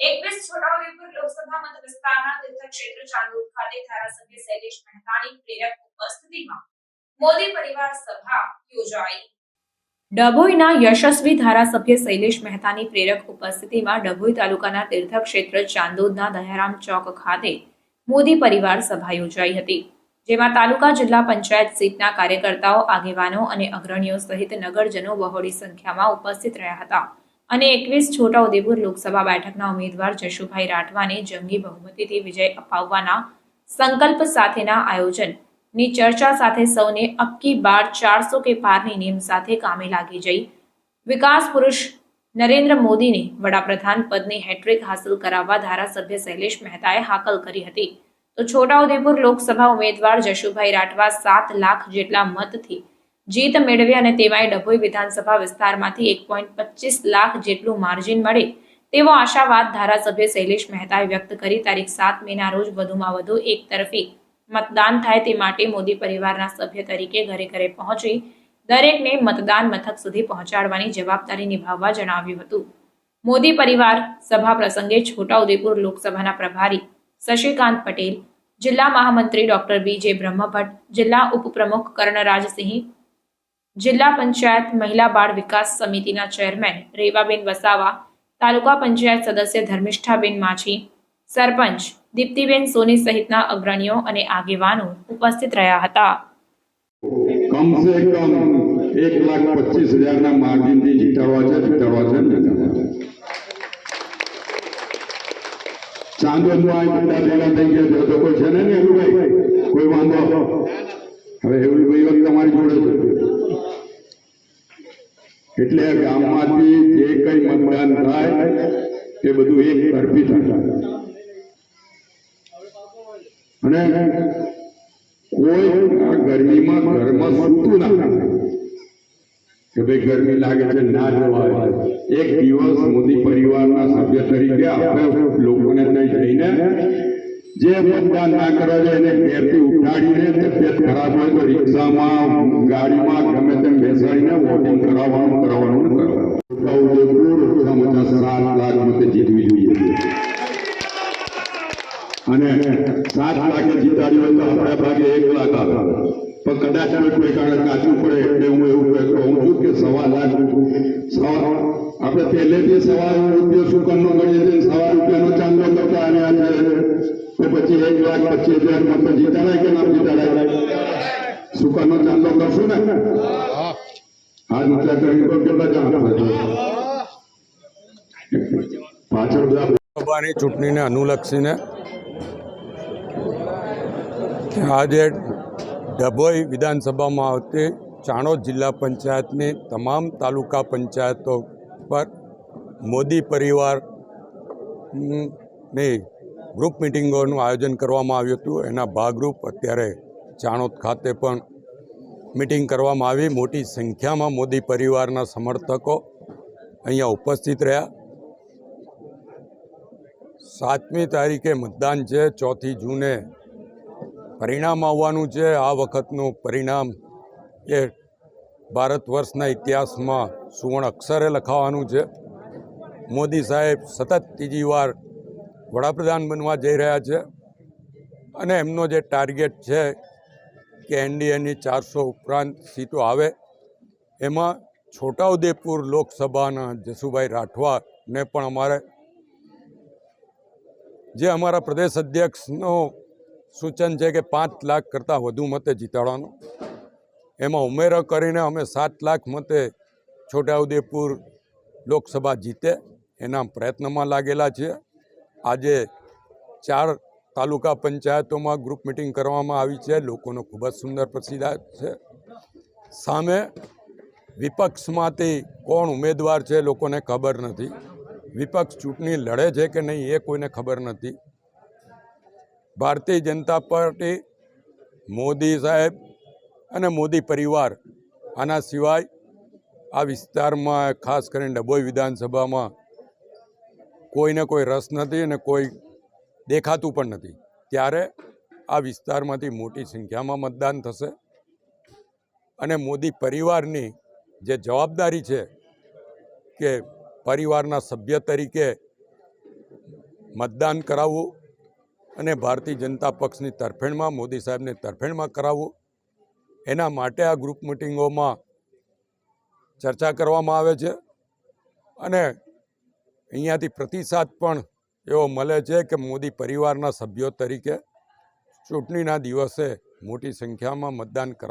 21 છોટાઉદેપુર લોકસભા મત વિસ્તારના તીર્થક્ષેત્ર ચાંદોદ ખાતે ધારાસભ્ય શૈલેષ મહેતાની પ્રેરક ઉપસ્થિતિમાં મોદી પરિવાર સભા યોજાઈ। ડભોઈના યશસ્વી ધારાસભ્ય શૈલેષ મહેતાની પ્રેરક ઉપસ્થિતિમાં ડભોઈ તાલુકાના તીર્થક્ષેત્ર ચાંદોદના દયારામ ચોક ખાતે મોદી પરિવાર સભા યોજાઈ હતી, જેમાં તાલુકા જિલ્લા પંચાયત સીટના કાર્યકર્તાઓ, આગેવાનો અને અગ્રણીઓ સહિત નગરજનો બહોળી સંખ્યામાં ઉપસ્થિત રહ્યા હતા અને 21 છોટાઉદેપુર લોકસભા બેઠકના ઉમેદવાર જશુભાઈ રાઠવાને જંગી બહુમતીથી વિજય અપાવવાના સંકલ્પ સાથેના આયોજનની ચર્ચા સાથે સૌને અબકી બાર 400 કે પારની નેમ સાથે કામે લાગી જઈ વિકાસ પુરુષ નરેન્દ્ર મોદીને વડાપ્રધાન પદની હેટ્રિક હાંસલ કરાવવા ધારાસભ્ય શૈલેષ મહેતાએ હાકલ કરી હતી। તો છોટાઉદેપુર લોકસભા ઉમેદવાર જશુભાઈ રાઠવા 7 લાખ જેટલા મતથી જીત મેળવે અને તેમાંય ડભોઈ વિધાનસભા વિસ્તારમાંથી 1.25 લાખ જેટલું માર્જિન મળે તેવો આશાવાદ ધારાસભ્ય શૈલેષ મહેતાએ વ્યક્ત કરી તારીખ 7 મેના રોજ વધુમાં વધુ એક તરફી મતદાન થાય તે માટે મોદી પરિવારના સભ્ય તરીકે ઘરે ઘરે પહોંચી દરેકને મતદાન મથક સુધી પહોંચાડવાની જવાબદારી નિભાવવા જણાવ્યું હતું। મોદી પરિવાર સભા પ્રસંગે છોટાઉદેપુર લોકસભાના પ્રભારી શશિકાંત પટેલ, જિલ્લા મહામંત્રી ડોક્ટર બીજે બ્રહ્મભટ્ટ, જિલ્લા ઉપપ્રમુખ કર્ણરાજસિંહ, જિલ્લા પંચાયત મહિલા બાળ વિકાસ સમિતિના ચેરમેન રેવાબેન વસાવા, તાલુકા પંચાયત સદસ્ય ધર્મિષ્ઠાબેન માછી, સરપંચ દીપ્તિબેન સોની સહિતના અગ્રણીઓ અને આગેવાનો ઉપસ્થિત રહ્યા હતા। कम से कम 1,25,000 मार्जिन થી જીતાડવા છે। ચાંદોદમાં બધા ભેગા થઈ ગયા તો કોઈ છે ને એલુભાઈ, કોઈ વાંધો? હવે એલુભાઈ તમારી જોડે છે એટલે ગામમાંથી જે કઈ મતદાન થાય એ બધું એક તરફી થાય અને કોઈ આ ગરમીમાં ઘરમાં સૂતું ના કે ભાઈ ગરમી લાગે છે ના જવાય। એક દિવસ મોદી પરિવારના સભ્ય તરીકે આપણે લોકોને જઈને જે મતદાન ના કરવા જાય એને ઘેરથી ઉઠાડીને તબિયત ખરાબ હોય તો રિક્ષામાં, ગાડીમાં ગમે તેમ બેસાડીને વોટિંગ કરાવવાનું ઓછામાં ઓછા 7 લાખ મતે જીતવી જોઈએ અને 7 લાખે જીતાડી હોય તો આપણા ભાગે 1 લાખ આવે, પણ કદાચ કોઈ કારણ કાચું પડે એટલે હું એવું કહું છું કે 1.25 લાખ આપણે પહેલેથી ₹1.25 સુકનનો ગણીએ છીએ, ₹1.25 ચાંદો કરતા આવ્યા છે તો પછી 1,25,000 મત જીતાડાય કે ના જીતાડાય? સુકનનો ચાંદો કરશું ને? આ વિચાર કરી તો કેટલા જણા પાછળ સભાની ચૂંટણીને અનુલક્ષીને આજે ડભોઈ વિધાનસભામાં આવતી ચાણોદ જિલ્લા પંચાયતની તમામ તાલુકા પંચાયતો પર મોદી પરિવારની ગ્રુપ મિટિંગોનું આયોજન કરવામાં આવ્યું હતું। એના ભાગરૂપ અત્યારે ચાણોદ ખાતે પણ મિટિંગ કરવામાં આવી। મોટી સંખ્યામાં મોદી પરિવારના સમર્થકો અહીંયા ઉપસ્થિત રહ્યા। 7મી તારીખે મતદાન છે, 4 જૂને પરિણામ આવવાનું છે। આ વખતનું પરિણામ એ ભારત વર્ષના ઇતિહાસમાં સુવર્ણ અક્ષરે લખાવાનું છે। મોદી સાહેબ સતત ત્રીજી વાર વડાપ્રધાન બનવા જઈ રહ્યા છે અને એમનો જે ટાર્ગેટ છે કે એનડીએની 400 ઉપરાંત સીટો આવે, એમાં છોટાઉદેપુર લોકસભાના જશુભાઈ રાઠવાને પણ અમારે જે અમારા પ્રદેશ અધ્યક્ષનું સૂચન છે કે 5 લાખ કરતાં વધુ મતે જીતાડવાનું, એમાં ઉમેરો કરીને અમે 7 લાખ મતે છોટાઉદેપુર લોકસભા જીતે એના પ્રયત્નમાં લાગેલા છીએ। આજે 4 તાલુકા પંચાયતોમાં ગ્રુપ મિટિંગ કરવામાં આવી છે। લોકોનો ખૂબ જ સુંદર પ્રતિસાદ છે। સામે વિપક્ષમાંથી કોણ ઉમેદવાર છે લોકોને ખબર નથી, વિપક્ષ ચૂંટણી લડે છે કે નહીં એ કોઈને ખબર નથી। ભારતીય જનતા પાર્ટી, મોદી સાહેબ અને મોદી પરિવાર આના સિવાય આ વિસ્તારમાં ખાસ કરીને ડભોઈ વિધાનસભામાં કોઈને કોઈ રસ નથી અને કોઈ દેખાતું પણ નથી। ત્યારે આ વિસ્તારમાંથી મોટી સંખ્યામાં મતદાન થશે અને મોદી પરિવારની જે જવાબદારી છે કે પરિવારના સભ્ય તરીકે મતદાન કરાવવું અને ભારતીય જનતા પક્ષની તરફેણમાં મોદી સાહેબની તરફેણમાં કરાવવું, એના માટે આ ગ્રુપ મિટિંગોમાં ચર્ચા કરવામાં આવે છે. અને અહીંયાથી પ્રતિસાદ પણ એવો મળે છે કે મોદી પરિવારના સભ્યો તરીકે ચૂંટણીના દિવસે મોટી સંખ્યામાં મતદાન કરવા